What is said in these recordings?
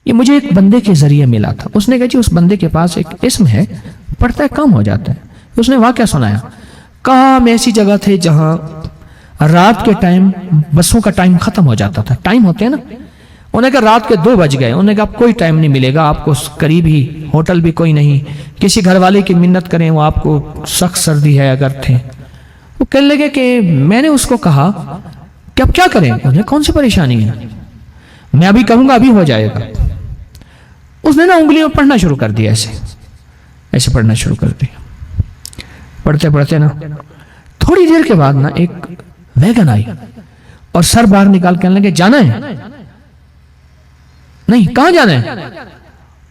یہ مجھے ایک بندے کے ذریعے ملا تھا. اس نے کہا جی اس بندے کے پاس ایک اسم ہے، پڑھتا ہے کام ہو جاتا ہے. اس نے واقعہ سنایا. کہا ہم ایسی جگہ تھے جہاں رات کے ٹائم بسوں کا ٹائم ختم ہو جاتا تھا. ٹائم ہوتے ہیں نا. انہیں کہا رات کے 2 بج گئے. انہوں نے کہا اب کوئی ٹائم نہیں ملے گا آپ کو، قریب ہی ہوٹل بھی کوئی نہیں، کسی گھر والے کی منت کریں، وہ آپ کو سخت سردی ہے اگر تھے. وہ کہنے لگے کہ میں نے اس کو کہا کہ اب کیا کریں. انہیں کون سی پریشانی ہے، میں ابھی کہوں گا ابھی ہو جائے گا. اس نے نا انگلیوں پڑھنا شروع کر دیا، ایسے پڑھنا شروع کر دیا. پڑھتے پڑھتے نا تھوڑی دیر کے بعد نا ایک ویگن آئی اور سر باہر نکال کہنے لگے جانا ہے. نہیں کہاں جانا ہے؟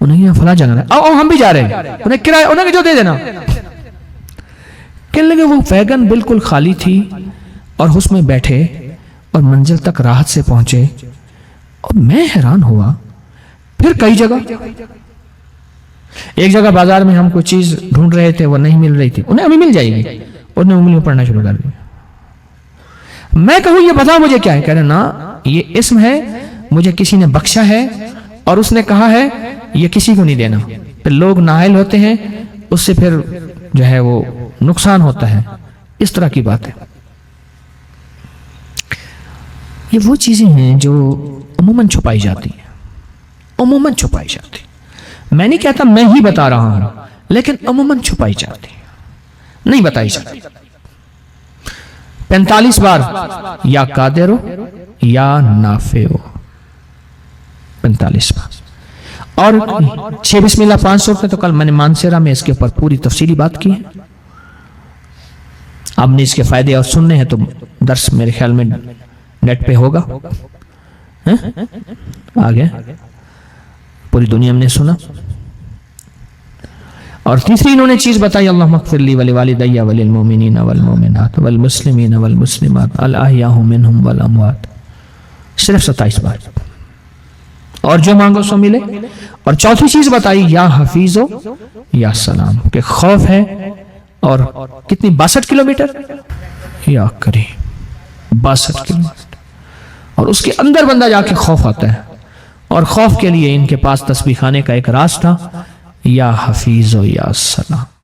انہیں فلاں جانا ہے. آؤ ہم بھی جا رہے ہیں. انہیں کرایہ انہیں جو دے دینا. کہنے لگے وہ ویگن بالکل خالی تھی اور اس میں بیٹھے اور منزل تک راحت سے پہنچے. اور میں حیران ہوا. پھر کئی جگہ، ایک جگہ بازار میں ہم کوئی چیز ڈھونڈ رہے تھے، وہ نہیں مل رہی تھی. انہیں ابھی مل جائے گی. انہوں نے انگلیوں پڑھنا شروع کر دیا. میں کہوں یہ بتا مجھے کیا ہے؟ کہہ رہے نا یہ اسم ہے، مجھے کسی نے بخشا ہے اور اس نے کہا ہے یہ کسی کو نہیں دینا. پھر لوگ نااہل ہوتے ہیں، اس سے پھر جو ہے وہ نقصان ہوتا ہے. اس طرح کی بات ہے. یہ وہ چیزیں ہیں جو عموماً چھپائی جاتی ہیں، عموماً چھپائی جاتی. میں نہیں کہتا میں ہی بتا رہا ہوں، لیکن عموماً چھپائی جاتی، نہیں بتائی جاتی. 45 بار یا قادر ہو یا نافع ہو، 45 بار. اور 6 بسم اللہ 500 روپے تو کل میں نے مانسیرا میں اس کے اوپر پوری تفصیلی بات کی ہے. آپ نے اس کے فائدے اور سننے ہیں تو درس میرے خیال میں نیٹ پہ ہوگا. آگے پوری دنیا میں نے سنا. اور تیسری انہوں نے چیز بتائی اللہم اغفر لی ولوالدی وللمؤمنین والمؤمنات والمسلمین والمسلمات الاحیاء منہم والاموات. صرف 27 بار. اور جو مانگو سو ملے. اور چوتھی چیز بتائی یا حفیظ ہو یا سلام، کہ خوف ہے. اور کتنی 62 کلومیٹر یا کریم 62 کلومیٹر. اور اس کے اندر بندہ جا کے خوف آتا ہے. اور خوف کے لیے ان کے پاس تسبیح خانے کا ایک راز تھا، یا حفیظ و یا سلام.